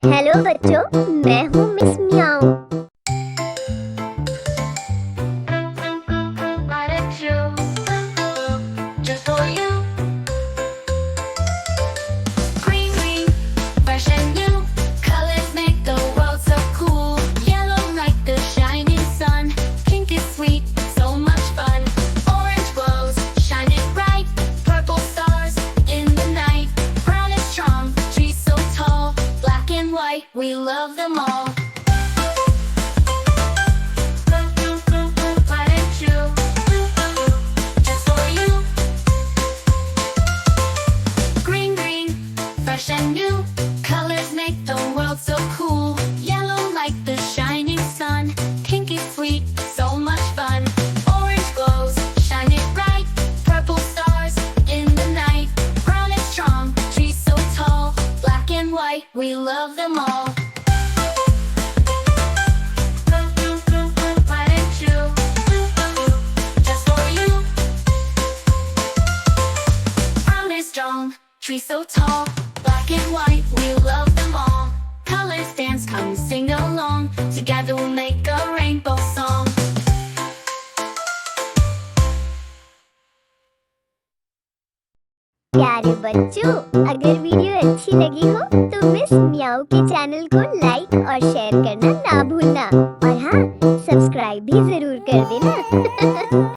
Hello बच्चों, मैं हूँ मिस म्याऊ। We love them all. White and true, just for you. Green, green, fresh and new. Colors make the world so cool. Yellow like the shining sun. Pink is sweet, so much fun. Orange glows, shining bright. Purple stars in the night. Brown and strong, trees so tall. Black and white, we love them all. Trees so tall, black and white, we love them all. Colors dance, come sing along. Together we'll make a rainbow song. प्यारे बच्चों, अगर video अच्छी लगी हो तो miss म्याऊ के channel को लाइक और शेयर करना ना भूलना। और हाँ, सब्सक्राइब भी जरूर कर देना।